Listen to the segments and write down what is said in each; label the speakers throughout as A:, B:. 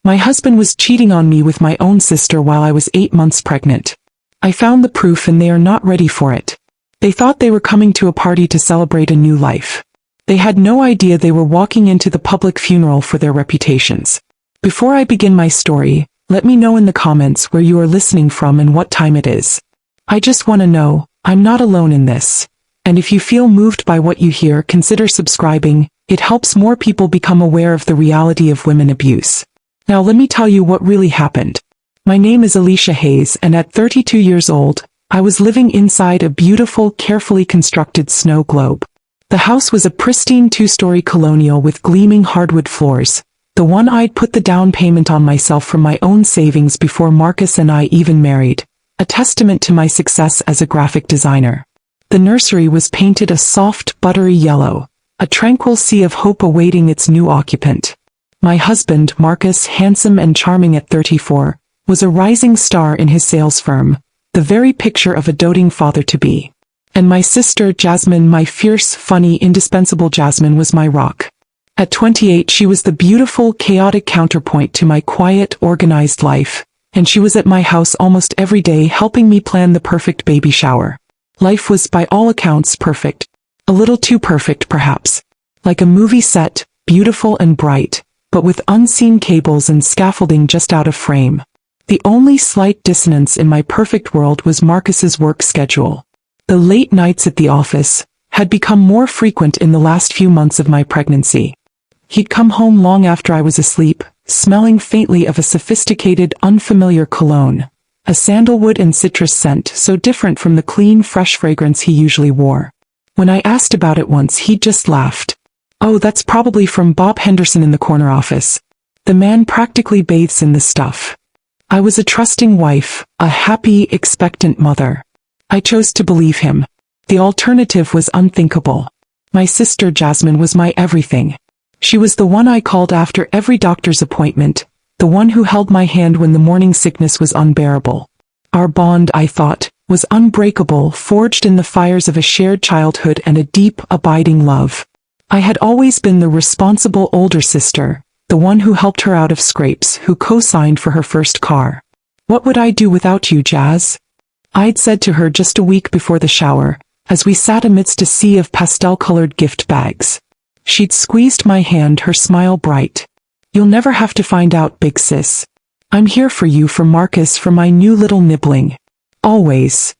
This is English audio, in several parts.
A: My husband was cheating on me with my own sister while I was 8 months pregnant. I found the proof and they are not ready for it. They thought they were coming to a party to celebrate a new life. They had no idea they were walking into the public funeral for their reputations. Before I begin my story, let me know in the comments where you are listening from and what time it is. I just want to know, I'm not alone in this. And if you feel moved by what you hear, consider subscribing. It helps more people become aware of the reality of women abuse. Now let me tell you what really happened. My name is Alicia Hayes, and at 32 years old, I was living inside a beautiful, carefully constructed snow globe. The house was a pristine 2-story colonial with gleaming hardwood floors, the one I'd put the down payment on myself from my own savings before Marcus and I even married, a testament to my success as a graphic designer. The nursery was painted a soft, buttery yellow, a tranquil sea of hope awaiting its new occupant. My husband, Marcus, handsome and charming at 34, was a rising star in his sales firm, the very picture of a doting father-to-be. And my sister, Jasmine, my fierce, funny, indispensable Jasmine, was my rock. At 28, she was the beautiful, chaotic counterpoint to my quiet, organized life, and she was at my house almost every day helping me plan the perfect baby shower. Life was, by all accounts, perfect. A little too perfect, perhaps. Like a movie set, beautiful and bright, but with unseen cables and scaffolding just out of frame. The only slight dissonance in my perfect world was Marcus's work schedule. The late nights at the office had become more frequent in the last few months of my pregnancy. He'd come home long after I was asleep, smelling faintly of a sophisticated, unfamiliar cologne, a sandalwood and citrus scent so different from the clean, fresh fragrance he usually wore. When I asked about it once, he just laughed. "Oh, that's probably from Bob Henderson in the corner office. The man practically bathes in this stuff." I was a trusting wife, a happy, expectant mother. I chose to believe him. The alternative was unthinkable. My sister Jasmine was my everything. She was the one I called after every doctor's appointment, the one who held my hand when the morning sickness was unbearable. Our bond, I thought, was unbreakable, forged in the fires of a shared childhood and a deep, abiding love. I had always been the responsible older sister, the one who helped her out of scrapes, who co-signed for her first car. "What would I do without you, Jazz?" I'd said to her just a week before the shower, as we sat amidst a sea of pastel-colored gift bags. She'd squeezed my hand, her smile bright. "You'll never have to find out, big sis. I'm here for you, for Marcus, for my new little nibbling. Always."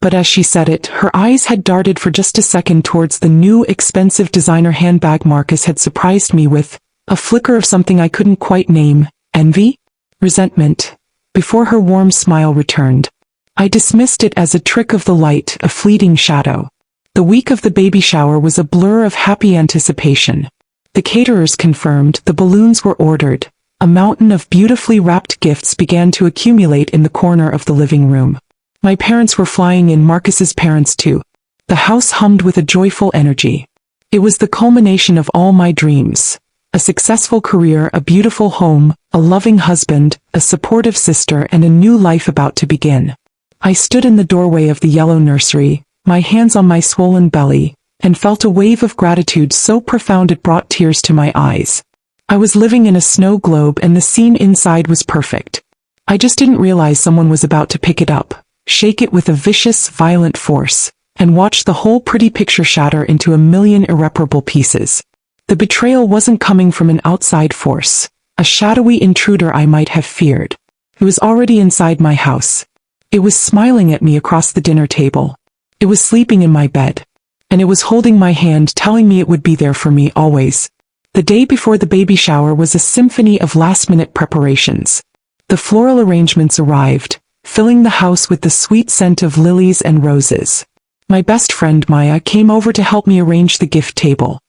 A: But as she said it, her eyes had darted for just a second towards the new, expensive designer handbag Marcus had surprised me with, a flicker of something I couldn't quite name. Envy? Resentment? Before her warm smile returned. I dismissed it as a trick of the light, a fleeting shadow. The week of the baby shower was a blur of happy anticipation. The caterers confirmed, the balloons were ordered. A mountain of beautifully wrapped gifts began to accumulate in the corner of the living room. My parents were flying in, Marcus's parents too. The house hummed with a joyful energy. It was the culmination of all my dreams. A successful career, a beautiful home, a loving husband, a supportive sister, and a new life about to begin. I stood in the doorway of the yellow nursery, my hands on my swollen belly, and felt a wave of gratitude so profound it brought tears to my eyes. I was living in a snow globe and the scene inside was perfect. I just didn't realize someone was about to pick it up, shake it with a vicious, violent force, and watch the whole pretty picture shatter into a million irreparable pieces. The betrayal wasn't coming from an outside force, a shadowy intruder I might have feared. It was already inside my house. It was smiling at me across the dinner table. It was sleeping in my bed. And it was holding my hand, telling me it would be there for me always. The day before the baby shower was a symphony of last-minute preparations. The floral arrangements arrived, filling the house with the sweet scent of lilies and roses. My best friend Maya came over to help me arrange the gift table.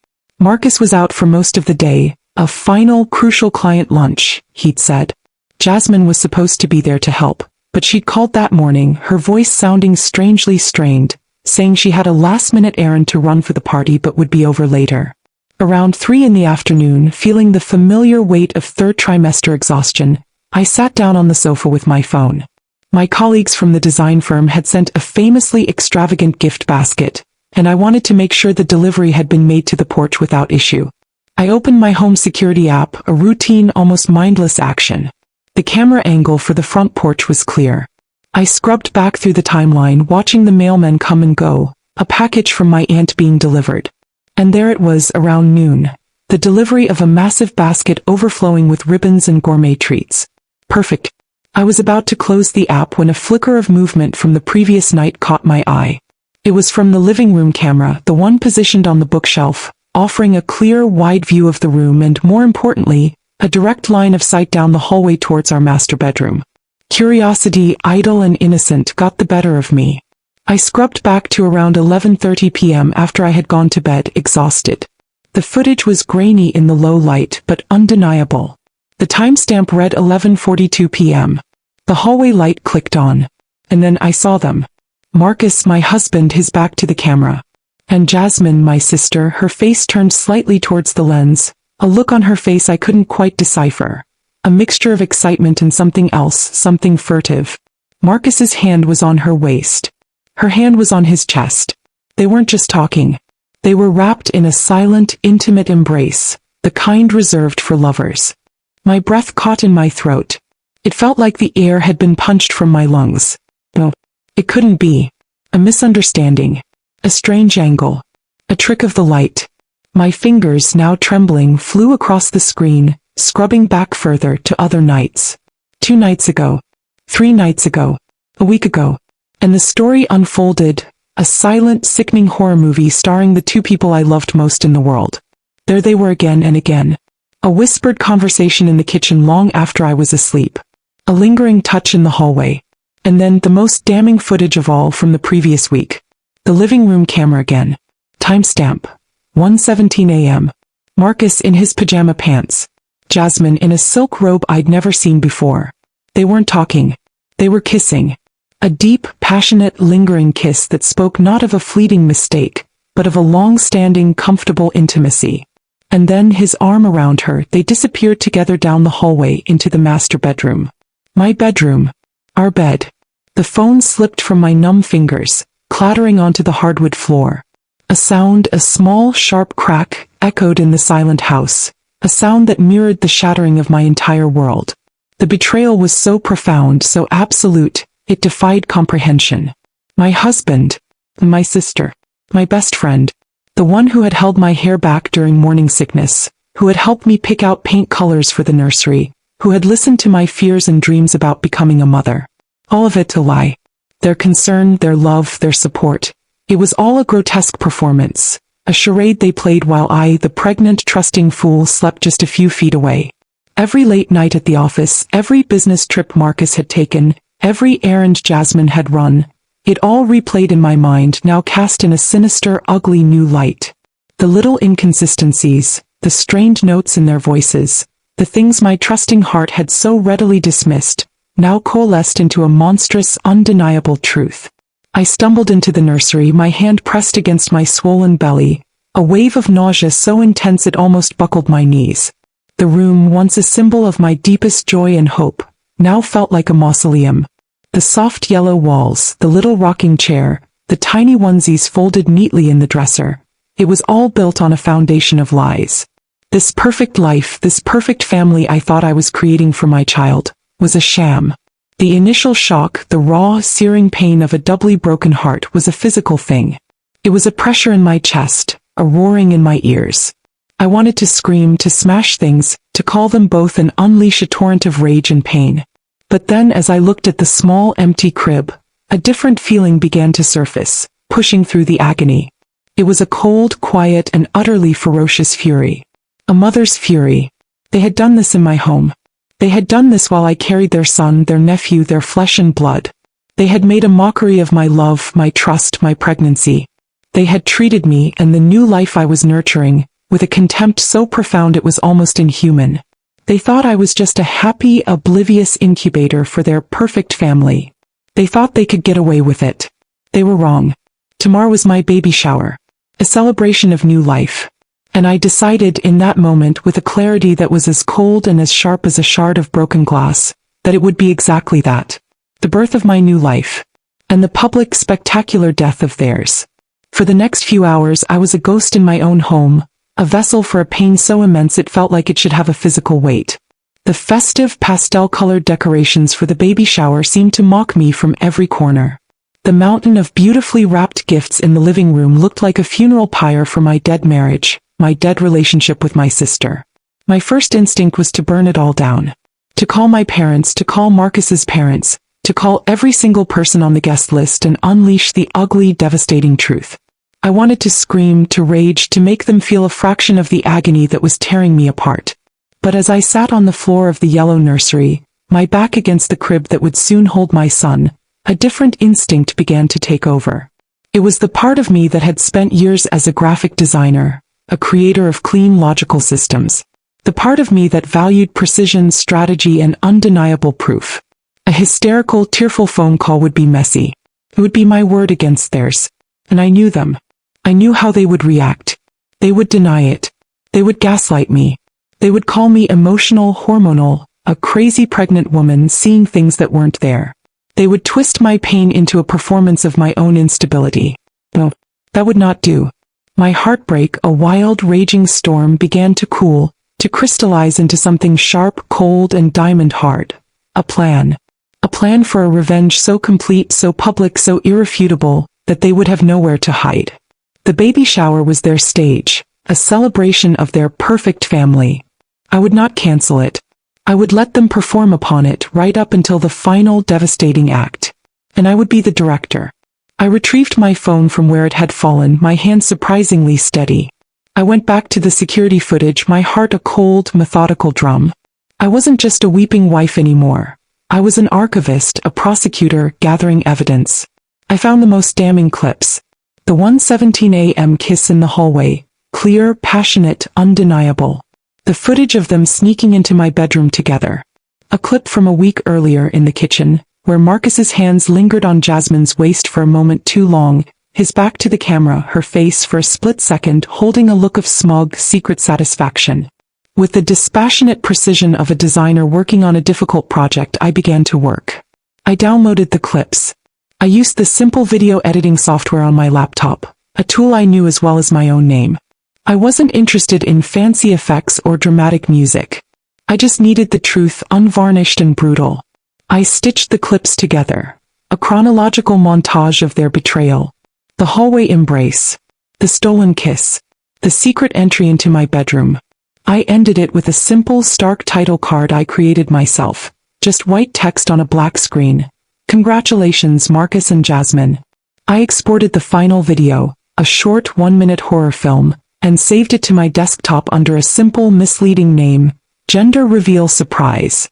A: Marcus was out for most of the day, a final, crucial client lunch, he'd said. Jasmine was supposed to be there to help, but she'd called that morning, her voice sounding strangely strained, saying she had a last-minute errand to run for the party but would be over later. Around 3 in the afternoon, feeling the familiar weight of third trimester exhaustion, I sat down on the sofa with my phone. My colleagues from the design firm had sent a famously extravagant gift basket, and I wanted to make sure the delivery had been made to the porch without issue. I opened my home security app, a routine, almost mindless action. The camera angle for the front porch was clear. I scrubbed back through the timeline, watching the mailman come and go, a package from my aunt being delivered. And there it was, around noon. The delivery of a massive basket overflowing with ribbons and gourmet treats. Perfect. I was about to close the app when a flicker of movement from the previous night caught my eye. It was from the living room camera, the one positioned on the bookshelf, offering a clear, wide view of the room and, more importantly, a direct line of sight down the hallway towards our master bedroom. Curiosity, idle and innocent, got the better of me. I scrubbed back to around 11:30 p.m. after I had gone to bed, exhausted. The footage was grainy in the low light, but undeniable. The timestamp read 11:42 p.m. The hallway light clicked on. And then I saw them. Marcus, my husband, his back to the camera. And Jasmine, my sister, her face turned slightly towards the lens, a look on her face I couldn't quite decipher. A mixture of excitement and something else, something furtive. Marcus's hand was on her waist. Her hand was on his chest. They weren't just talking. They were wrapped in a silent, intimate embrace, the kind reserved for lovers. My breath caught in my throat. It felt like the air had been punched from my lungs. No, it couldn't be. A misunderstanding. A strange angle. A trick of the light. My fingers, now trembling, flew across the screen, scrubbing back further to other nights. 2 nights ago. 3 nights ago. A week ago. And the story unfolded, a silent, sickening horror movie starring the 2 people I loved most in the world. There they were again and again. A whispered conversation in the kitchen long after I was asleep. A lingering touch in the hallway. And then, the most damning footage of all from the previous week. The living room camera again. Timestamp. 1:17 a.m. Marcus in his pajama pants. Jasmine in a silk robe I'd never seen before. They weren't talking. They were kissing. A deep, passionate, lingering kiss that spoke not of a fleeting mistake, but of a long-standing, comfortable intimacy. And then, his arm around her, they disappeared together down the hallway into the master bedroom. My bedroom. Our bed. The phone slipped from my numb fingers, clattering onto the hardwood floor. A sound, a small, sharp crack, echoed in the silent house, a sound that mirrored the shattering of my entire world. The betrayal was so profound, so absolute, it defied comprehension. My husband, my sister, my best friend, the one who had held my hair back during morning sickness, who had helped me pick out paint colors for the nursery, who had listened to my fears and dreams about becoming a mother. All of it a lie. Their concern, their love, their support. It was all a grotesque performance, a charade they played while I, the pregnant, trusting fool, slept just a few feet away. Every late night at the office, every business trip Marcus had taken, every errand Jasmine had run, it all replayed in my mind, now cast in a sinister, ugly new light. The little inconsistencies, the strained notes in their voices, the things my trusting heart had so readily dismissed, now coalesced into a monstrous, undeniable truth. I stumbled into the nursery, my hand pressed against my swollen belly, a wave of nausea so intense it almost buckled my knees. The room, once a symbol of my deepest joy and hope, now felt like a mausoleum. The soft yellow walls, the little rocking chair, the tiny onesies folded neatly in the dresser. It was all built on a foundation of lies. This perfect life, this perfect family I thought I was creating for my child, was a sham. The initial shock, the raw, searing pain of a doubly broken heart, was a physical thing. It was a pressure in my chest, a roaring in my ears. I wanted to scream, to smash things, to call them both and unleash a torrent of rage and pain. But then, as I looked at the small, empty crib, a different feeling began to surface, pushing through the agony. It was a cold, quiet, and utterly ferocious fury. A mother's fury. They had done this in my home. They had done this while I carried their son, their nephew, their flesh and blood. They had made a mockery of my love, my trust, my pregnancy. They had treated me and the new life I was nurturing with a contempt so profound it was almost inhuman. They thought I was just a happy, oblivious incubator for their perfect family. They thought they could get away with it. They were wrong. Tomorrow was my baby shower. A celebration of new life. And I decided in that moment, with a clarity that was as cold and as sharp as a shard of broken glass, that it would be exactly that. The birth of my new life. And the public, spectacular death of theirs. For the next few hours I was a ghost in my own home, a vessel for a pain so immense it felt like it should have a physical weight. The festive pastel-colored decorations for the baby shower seemed to mock me from every corner. The mountain of beautifully wrapped gifts in the living room looked like a funeral pyre for my dead marriage, my dead relationship with my sister. My first instinct was to burn it all down. To call my parents, to call Marcus's parents, to call every single person on the guest list and unleash the ugly, devastating truth. I wanted to scream, to rage, to make them feel a fraction of the agony that was tearing me apart. But as I sat on the floor of the yellow nursery, my back against the crib that would soon hold my son, a different instinct began to take over. It was the part of me that had spent years as a graphic designer, a creator of clean, logical systems. The part of me that valued precision, strategy, and undeniable proof. A hysterical, tearful phone call would be messy. It would be my word against theirs. And I knew them. I knew how they would react. They would deny it. They would gaslight me. They would call me emotional, hormonal, a crazy pregnant woman seeing things that weren't there. They would twist my pain into a performance of my own instability. No, that would not do. My heartbreak, a wild, raging storm, began to cool, to crystallize into something sharp, cold, and diamond hard. A plan. A plan for a revenge so complete, so public, so irrefutable, that they would have nowhere to hide. The baby shower was their stage, a celebration of their perfect family. I would not cancel it. I would let them perform upon it right up until the final devastating act. And I would be the director. I retrieved my phone from where it had fallen, my hand surprisingly steady. I went back to the security footage, my heart a cold, methodical drum. I wasn't just a weeping wife anymore. I was an archivist, a prosecutor, gathering evidence. I found the most damning clips. The 1:17 a.m. kiss in the hallway, clear, passionate, undeniable. The footage of them sneaking into my bedroom together. A clip from a week earlier in the kitchen, where Marcus's hands lingered on Jasmine's waist for a moment too long, his back to the camera, her face for a split second holding a look of smug, secret satisfaction. With the dispassionate precision of a designer working on a difficult project, I began to work. I downloaded the clips. I used the simple video editing software on my laptop, a tool I knew as well as my own name. I wasn't interested in fancy effects or dramatic music. I just needed the truth, unvarnished and brutal. I stitched the clips together. A chronological montage of their betrayal. The hallway embrace. The stolen kiss. The secret entry into my bedroom. I ended it with a simple, stark title card I created myself. Just white text on a black screen. Congratulations, Marcus and Jasmine. I exported the final video, a short 1-minute horror film, and saved it to my desktop under a simple, misleading name, Gender Reveal Surprise.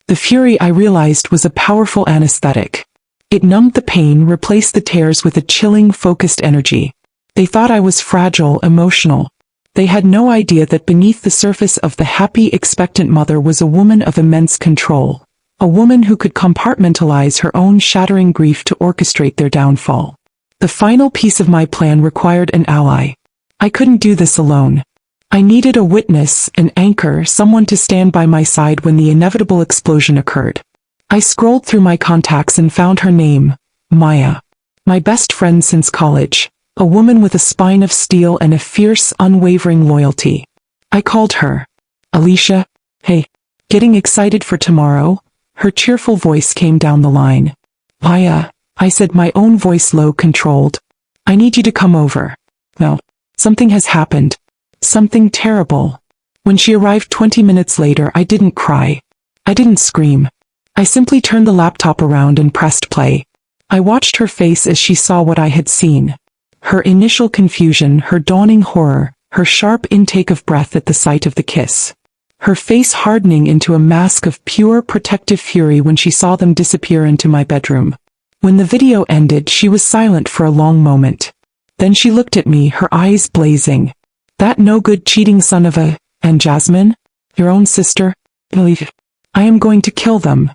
A: The fury, I realized, was a powerful anesthetic. It numbed the pain, replaced the tears with a chilling, focused energy. They thought I was fragile, emotional. They had no idea that beneath the surface of the happy, expectant mother was a woman of immense control. A woman who could compartmentalize her own shattering grief to orchestrate their downfall. The final piece of my plan required an ally. I couldn't do this alone. I needed a witness, an anchor, someone to stand by my side when the inevitable explosion occurred. I scrolled through my contacts and found her name, Maya. My best friend since college. A woman with a spine of steel and a fierce, unwavering loyalty. I called her. Alicia, hey, getting excited for tomorrow? Her cheerful voice came down the line. Maya, I said, my own voice low, controlled. I need you to come over. No, something has happened. Something terrible. When she arrived 20 minutes later, I didn't cry. I didn't scream. I simply turned the laptop around and pressed play. I watched her face as she saw what I had seen. Her initial confusion, her dawning horror, her sharp intake of breath at the sight of the kiss. Her face hardening into a mask of pure protective fury when she saw them disappear into my bedroom. When the video ended, she was silent for a long moment. Then she looked at me, her eyes blazing. That no-good cheating son of a... And Jasmine? Your own sister? Believe it. I am going to kill them.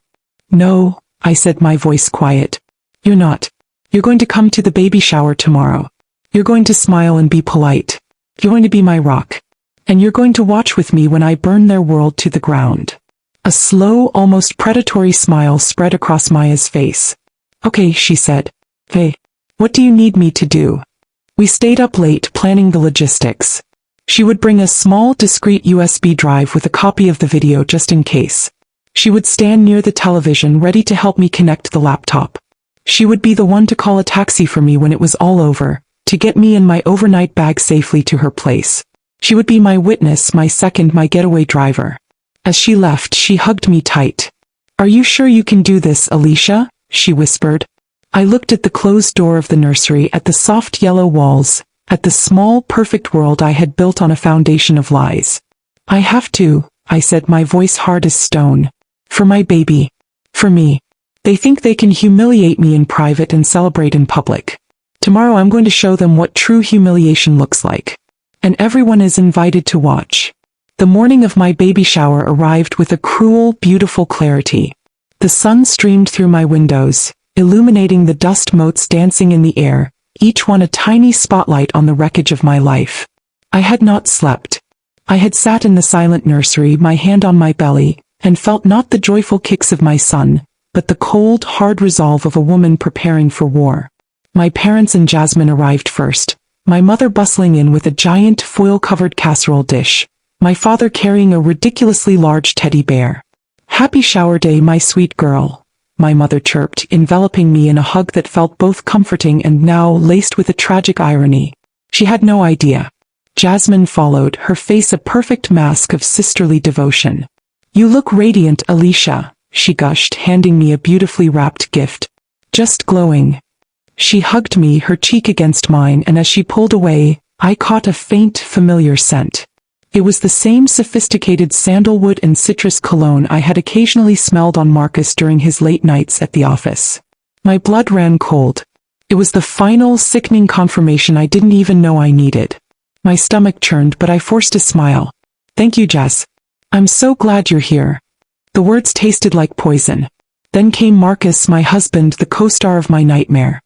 A: No, I said, my voice quiet. You're not. You're going to come to the baby shower tomorrow. You're going to smile and be polite. You're going to be my rock. And you're going to watch with me when I burn their world to the ground. A slow, almost predatory smile spread across Maya's face. Okay, she said. Hey, what do you need me to do? We stayed up late planning the logistics. She would bring a small, discreet USB drive with a copy of the video just in case. She would stand near the television ready to help me connect the laptop. She would be the one to call a taxi for me when it was all over, to get me and my overnight bag safely to her place. She would be my witness, my getaway driver. As she left, she hugged me tight. "Are you sure you can do this, Alicia?" she whispered. I looked at the closed door of the nursery, at the soft yellow walls, at the small, perfect world I had built on a foundation of lies. "I have to," I said, my voice hard as stone. "For my baby. For me. They think they can humiliate me in private and celebrate in public. Tomorrow I'm going to show them what true humiliation looks like. And everyone is invited to watch." The morning of my baby shower arrived with a cruel, beautiful clarity. The sun streamed through my windows, illuminating the dust motes dancing in the air, each one a tiny spotlight on the wreckage of my life. I had not slept. I had sat in the silent nursery, my hand on my belly, and felt not the joyful kicks of my son, but the cold, hard resolve of a woman preparing for war. My parents and Jasmine arrived first, my mother bustling in with a giant foil-covered casserole dish, my father carrying a ridiculously large teddy bear. "Happy shower day, my sweet girl," my mother chirped, enveloping me in a hug that felt both comforting and now laced with a tragic irony. She had no idea. Jasmine followed, her face a perfect mask of sisterly devotion. "You look radiant, Alicia," she gushed, handing me a beautifully wrapped gift. "Just glowing." She hugged me, her cheek against mine, and as she pulled away, I caught a faint, familiar scent. It was the same sophisticated sandalwood and citrus cologne I had occasionally smelled on Marcus during his late nights at the office. My blood ran cold. It was the final, sickening confirmation I didn't even know I needed. My stomach churned, but I forced a smile. "Thank you, Jess. I'm so glad you're here." The words tasted like poison. Then came Marcus, my husband, the co-star of my nightmare.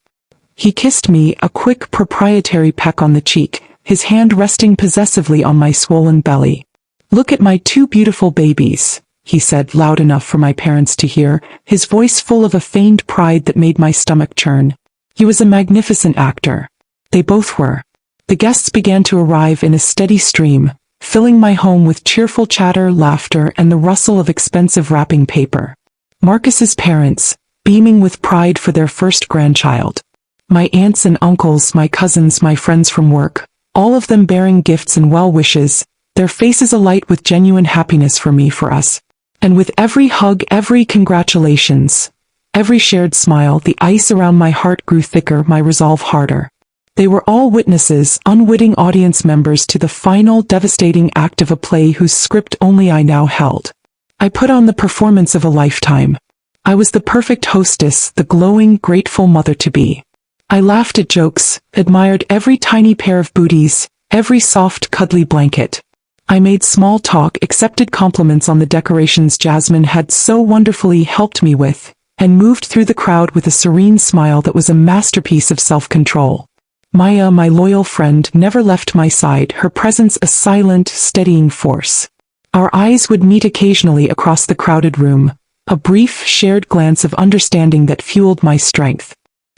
A: He kissed me, a quick, proprietary peck on the cheek, his hand resting possessively on my swollen belly. "Look at my two beautiful babies," he said, loud enough for my parents to hear, his voice full of a feigned pride that made my stomach churn. He was a magnificent actor. They both were. The guests began to arrive in a steady stream, filling my home with cheerful chatter, laughter, and the rustle of expensive wrapping paper. Marcus's parents, beaming with pride for their first grandchild. My aunts and uncles, my cousins, my friends from work, all of them bearing gifts and well wishes, their faces alight with genuine happiness for me, for us. And with every hug, every congratulations, every shared smile, the ice around my heart grew thicker, my resolve harder. They were all witnesses, unwitting audience members to the final, devastating act of a play whose script only I now held. I put on the performance of a lifetime. I was the perfect hostess, the glowing, grateful mother-to-be. I laughed at jokes, admired every tiny pair of booties, every soft, cuddly blanket. I made small talk, accepted compliments on the decorations Jasmine had so wonderfully helped me with, and moved through the crowd with a serene smile that was a masterpiece of self-control. Maya, my loyal friend, never left my side, her presence a silent, steadying force. Our eyes would meet occasionally across the crowded room, a brief, shared glance of understanding that fueled my strength.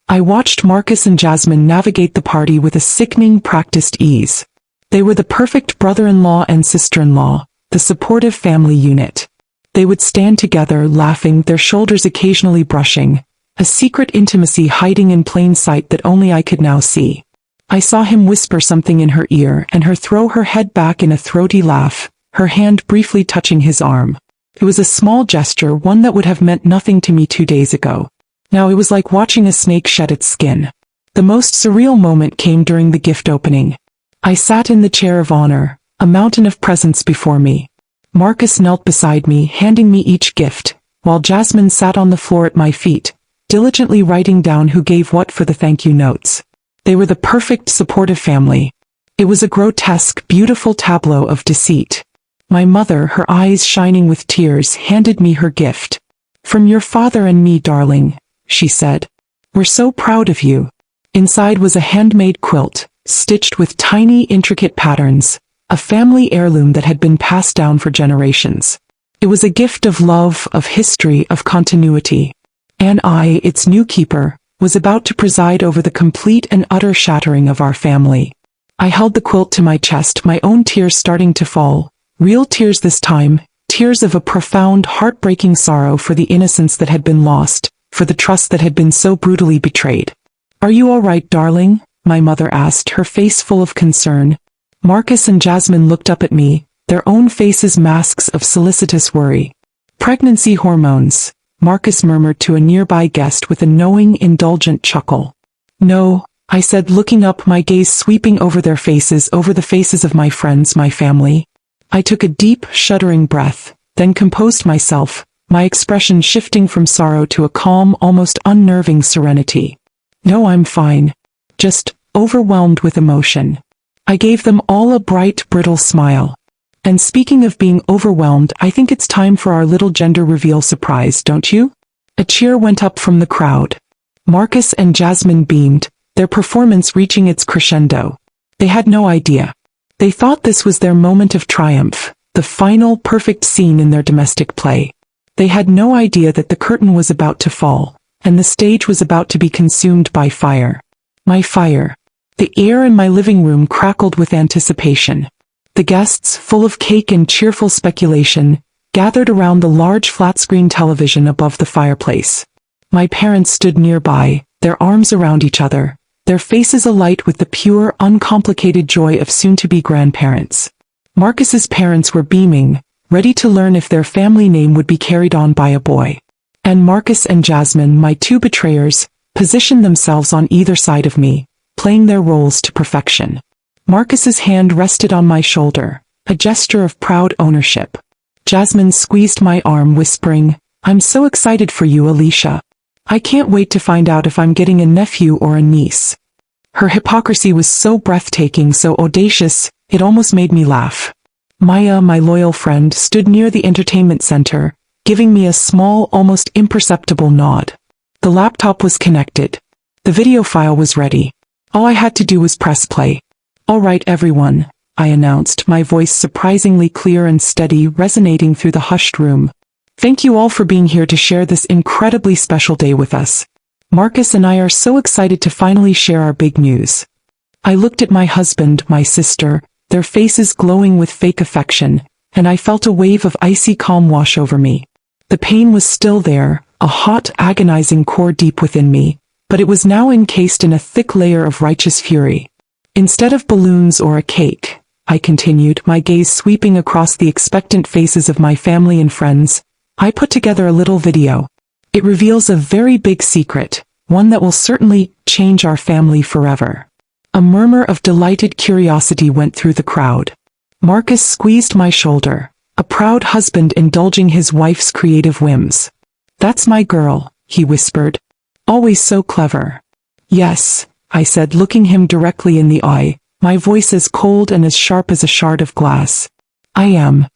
A: I watched Marcus and Jasmine navigate the party with a sickening, practiced ease. They were the perfect brother-in-law and sister-in-law, the supportive family unit. They would stand together, laughing, their shoulders occasionally brushing, a secret intimacy hiding in plain sight that only I could now see. I saw him whisper something in her ear and her throw her head back in a throaty laugh, her hand briefly touching his arm. It was a small gesture, one that would have meant nothing to me 2 days ago. Now it was like watching a snake shed its skin. The most surreal moment came during the gift opening. I sat in the chair of honor, a mountain of presents before me. Marcus knelt beside me, handing me each gift, while Jasmine sat on the floor at my feet, diligently writing down who gave what for the thank you notes. They were the perfect, supportive family. It was a grotesque, beautiful tableau of deceit. My mother, her eyes shining with tears, handed me her gift. "From your father and me, darling," she said. "We're so proud of you." Inside was a handmade quilt, stitched with tiny, intricate patterns, a family heirloom that had been passed down for generations. It was a gift of love, of history, of continuity. And I, its new keeper, was about to preside over the complete and utter shattering of our family. I held the quilt to my chest, my own tears starting to fall. Real tears this time, tears of a profound, heartbreaking sorrow for the innocence that had been lost, for the trust that had been so brutally betrayed. "Are you all right, darling?" my mother asked, her face full of concern. Marcus and Jasmine looked up at me, their own faces masks of solicitous worry. "Pregnancy hormones," Marcus murmured to a nearby guest with a knowing, indulgent chuckle. "No," I said, looking up, my gaze sweeping over their faces, over the faces of my friends, my family. I took a deep, shuddering breath, then composed myself, my expression shifting from sorrow to a calm, almost unnerving serenity. "No, I'm fine. Just overwhelmed with emotion." I gave them all a bright, brittle smile. "And speaking of being overwhelmed, I think it's time for our little gender reveal surprise, don't you?" A cheer went up from the crowd. Marcus and Jasmine beamed, their performance reaching its crescendo. They had no idea. They thought this was their moment of triumph, the final, perfect scene in their domestic play. They had no idea that the curtain was about to fall, and the stage was about to be consumed by fire. My fire. The air in my living room crackled with anticipation. The guests, full of cake and cheerful speculation, gathered around the large flat-screen television above the fireplace. My parents stood nearby, their arms around each other, their faces alight with the pure, uncomplicated joy of soon-to-be grandparents. Marcus's parents were beaming, ready to learn if their family name would be carried on by a boy. And Marcus and Jasmine, my two betrayers, positioned themselves on either side of me, playing their roles to perfection. Marcus's hand rested on my shoulder, a gesture of proud ownership. Jasmine squeezed my arm, whispering, "I'm so excited for you, Alicia. I can't wait to find out if I'm getting a nephew or a niece." Her hypocrisy was so breathtaking, so audacious, it almost made me laugh. Maya, my loyal friend, stood near the entertainment center, giving me a small, almost imperceptible nod. The laptop was connected. The video file was ready. All I had to do was press play. "All right, everyone," I announced, my voice surprisingly clear and steady, resonating through the hushed room. "Thank you all for being here to share this incredibly special day with us. Marcus and I are so excited to finally share our big news." I looked at my husband, my sister, their faces glowing with fake affection, and I felt a wave of icy calm wash over me. The pain was still there, a hot, agonizing core deep within me, but it was now encased in a thick layer of righteous fury. "Instead of balloons or a cake," I continued, my gaze sweeping across the expectant faces of my family and friends, "I put together a little video. It reveals a very big secret, one that will certainly change our family forever." A murmur of delighted curiosity went through the crowd. Marcus squeezed my shoulder, a proud husband indulging his wife's creative whims. "That's my girl," he whispered. "Always so clever." "Yes," I said, looking him directly in the eye, my voice as cold and as sharp as a shard of glass. "I am."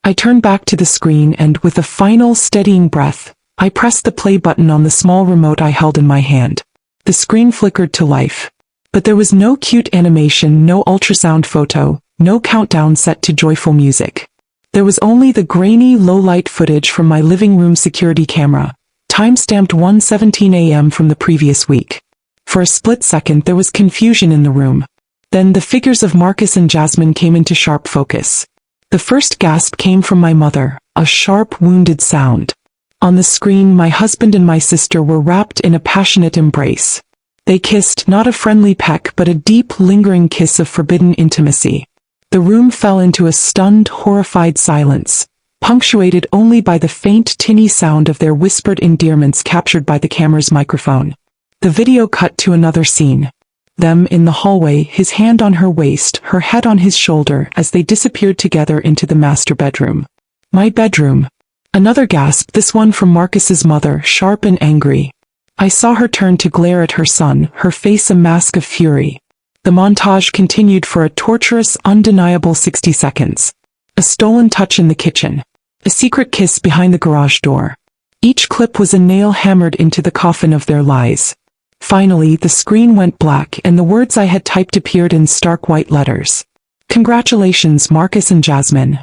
A: I turned back to the screen and, with a final, steadying breath, I pressed the play button on the small remote I held in my hand. The screen flickered to life. But there was no cute animation, no ultrasound photo, no countdown set to joyful music. There was only the grainy, low-light footage from my living room security camera, time-stamped 1:17 a.m. from the previous week. For a split second there was confusion in the room. Then the figures of Marcus and Jasmine came into sharp focus. The first gasp came from my mother, a sharp, wounded sound. On the screen, my husband and my sister were wrapped in a passionate embrace. They kissed, not a friendly peck but a deep, lingering kiss of forbidden intimacy. The room fell into a stunned, horrified silence, punctuated only by the faint, tinny sound of their whispered endearments captured by the camera's microphone. The video cut to another scene. Them in the hallway, his hand on her waist, her head on his shoulder, as they disappeared together into the master bedroom. My bedroom. Another gasp, this one from Marcus's mother, sharp and angry. I saw her turn to glare at her son, her face a mask of fury. The montage continued for a torturous, undeniable 60 seconds. A stolen touch in the kitchen. A secret kiss behind the garage door. Each clip was a nail hammered into the coffin of their lies. Finally, the screen went black and the words I had typed appeared in stark white letters. "Congratulations, Marcus and Jasmine."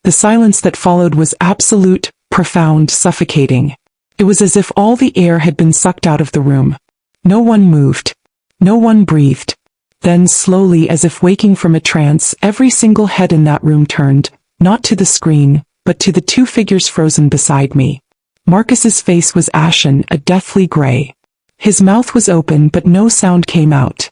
A: The silence that followed was absolute, profound, suffocating. It was as if all the air had been sucked out of the room. No one moved. No one breathed. Then slowly, as if waking from a trance, every single head in that room turned, not to the screen, but to the two figures frozen beside me. Marcus's face was ashen, a deathly gray. His mouth was open but no sound came out.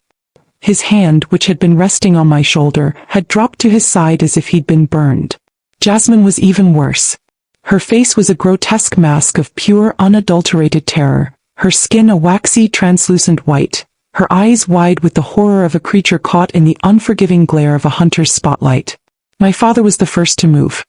A: His hand, which had been resting on my shoulder, had dropped to his side as if he'd been burned. Jasmine was even worse. Her face was a grotesque mask of pure, unadulterated terror, her skin a waxy, translucent white, her eyes wide with the horror of a creature caught in the unforgiving glare of a hunter's spotlight. My father was the first to move.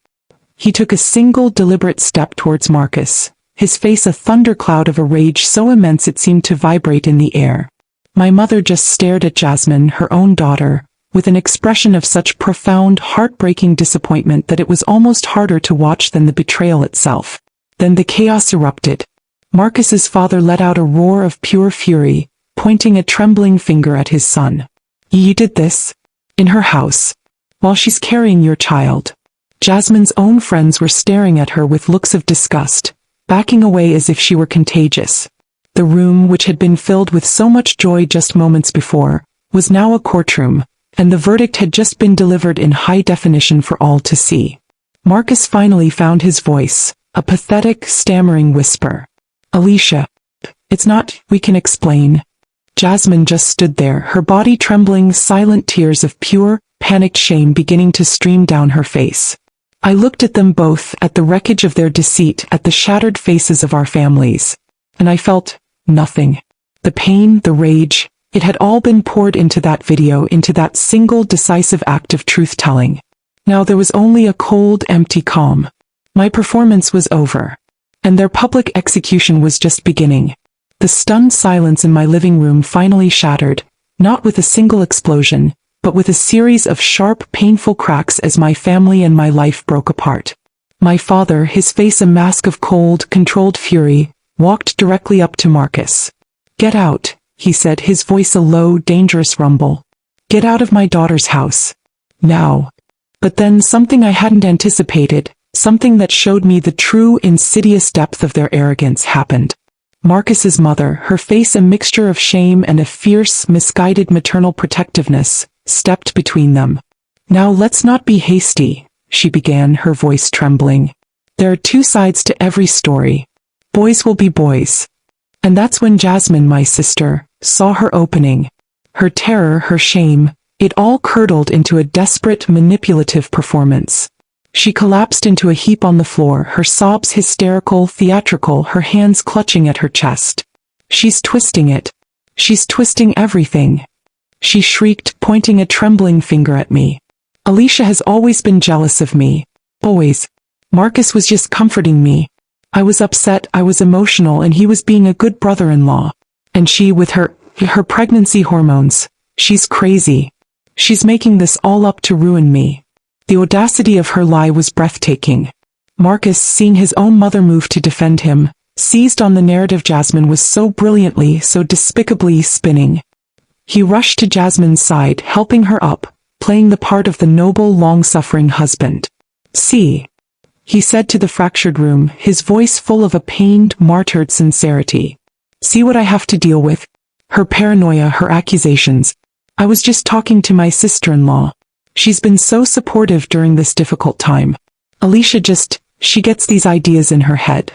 A: He took a single deliberate step towards Marcus, his face a thundercloud of a rage so immense it seemed to vibrate in the air. My mother just stared at Jasmine, her own daughter, with an expression of such profound, heartbreaking disappointment that it was almost harder to watch than the betrayal itself. Then the chaos erupted. Marcus's father let out a roar of pure fury, pointing a trembling finger at his son. "You did this? In her house? While she's carrying your child?" Jasmine's own friends were staring at her with looks of disgust, backing away as if she were contagious. The room, which had been filled with so much joy just moments before, was now a courtroom, and the verdict had just been delivered in high definition for all to see. Marcus finally found his voice, a pathetic, stammering whisper. "Alicia, it's not, we can explain." Jasmine just stood there, her body trembling, silent tears of pure, panicked shame beginning to stream down her face. I looked at them both, at the wreckage of their deceit, at the shattered faces of our families. And I felt nothing. The pain, the rage, it had all been poured into that video, into that single decisive act of truth-telling. Now there was only a cold, empty calm. My performance was over. And their public execution was just beginning. The stunned silence in my living room finally shattered, not with a single explosion, but with a series of sharp, painful cracks as my family and my life broke apart. My father, his face a mask of cold, controlled fury, walked directly up to Marcus. "Get out," he said, his voice a low, dangerous rumble. "Get out of my daughter's house. Now." But then something I hadn't anticipated, something that showed me the true, insidious depth of their arrogance happened. Marcus's mother, her face a mixture of shame and a fierce, misguided maternal protectiveness, stepped between them. "Now let's not be hasty," she began, her voice trembling. "There are two sides to every story. Boys will be boys." And that's when Jasmine, my sister, saw her opening. Her terror, her shame, it all curdled into a desperate, manipulative performance. She collapsed into a heap on the floor, her sobs hysterical, theatrical, her hands clutching at her chest. "She's twisting it. She's twisting everything," she shrieked, pointing a trembling finger at me. "Alicia has always been jealous of me. Always. Marcus was just comforting me. I was upset, I was emotional, and he was being a good brother-in-law. And she, with her pregnancy hormones, she's crazy. She's making this all up to ruin me." The audacity of her lie was breathtaking. Marcus, seeing his own mother move to defend him, seized on the narrative Jasmine was so brilliantly, so despicably spinning. He rushed to Jasmine's side, helping her up, playing the part of the noble, long-suffering husband. "See," he said to the fractured room, his voice full of a pained, martyred sincerity. "See what I have to deal with? Her paranoia, her accusations. I was just talking to my sister-in-law. She's been so supportive during this difficult time. Alicia she gets these ideas in her head."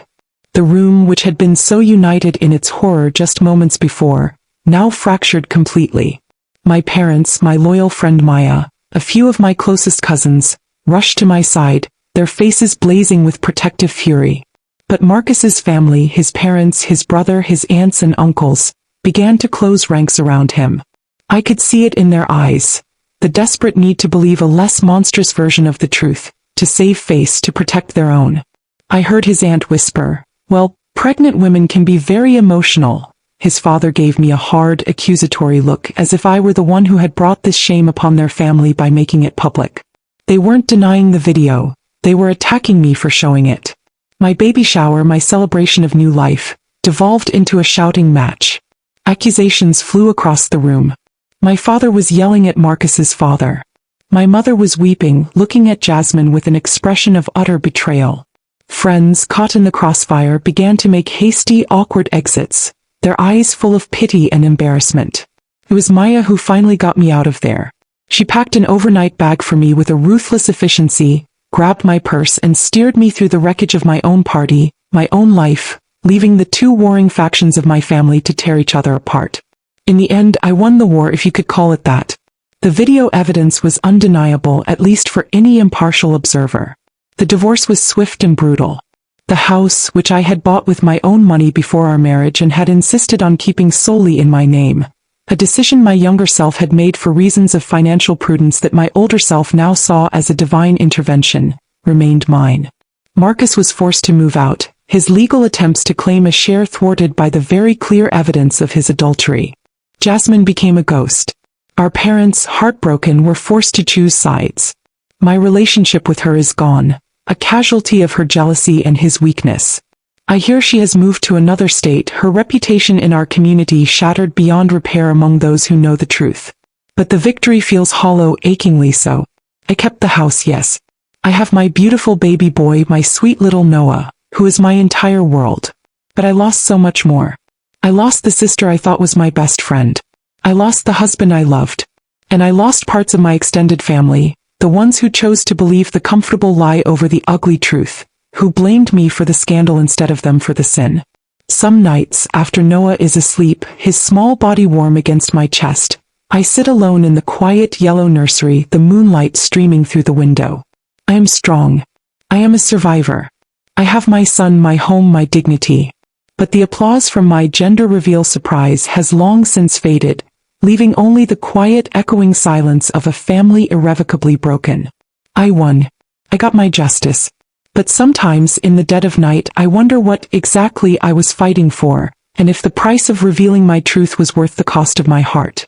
A: The room, which had been so united in its horror just moments before, now fractured completely. My parents, my loyal friend Maya, a few of my closest cousins, rushed to my side, their faces blazing with protective fury. But Marcus's family, his parents, his brother, his aunts and uncles, began to close ranks around him. I could see it in their eyes. The desperate need to believe a less monstrous version of the truth, to save face, to protect their own. I heard his aunt whisper, "Well, pregnant women can be very emotional." His father gave me a hard, accusatory look, as if I were the one who had brought this shame upon their family by making it public. They weren't denying the video, they were attacking me for showing it. My baby shower, my celebration of new life, devolved into a shouting match. Accusations flew across the room. My father was yelling at Marcus's father. My mother was weeping, looking at Jasmine with an expression of utter betrayal. Friends, caught in the crossfire, began to make hasty, awkward exits, their eyes full of pity and embarrassment. It was Maya who finally got me out of there. She packed an overnight bag for me with a ruthless efficiency, grabbed my purse and steered me through the wreckage of my own party, my own life, leaving the two warring factions of my family to tear each other apart. In the end, I won the war, if you could call it that. The video evidence was undeniable, at least for any impartial observer. The divorce was swift and brutal. The house, which I had bought with my own money before our marriage and had insisted on keeping solely in my name, a decision my younger self had made for reasons of financial prudence that my older self now saw as a divine intervention, remained mine. Marcus was forced to move out, his legal attempts to claim a share thwarted by the very clear evidence of his adultery. Jasmine became a ghost. Our parents, heartbroken, were forced to choose sides. My relationship with her is gone, a casualty of her jealousy and his weakness. I hear she has moved to another state, her reputation in our community shattered beyond repair among those who know the truth. But the victory feels hollow, achingly so. I kept the house, yes. I have my beautiful baby boy, my sweet little Noah, who is my entire world. But I lost so much more. I lost the sister I thought was my best friend. I lost the husband I loved. And I lost parts of my extended family, the ones who chose to believe the comfortable lie over the ugly truth, who blamed me for the scandal instead of them for the sin. Some nights, after Noah is asleep, his small body warm against my chest, I sit alone in the quiet yellow nursery, the moonlight streaming through the window. I am strong. I am a survivor. I have my son, my home, my dignity. But the applause from my gender reveal surprise has long since faded, leaving only the quiet echoing silence of a family irrevocably broken. I won. I got my justice. But sometimes, in the dead of night, I wonder what exactly I was fighting for, and if the price of revealing my truth was worth the cost of my heart.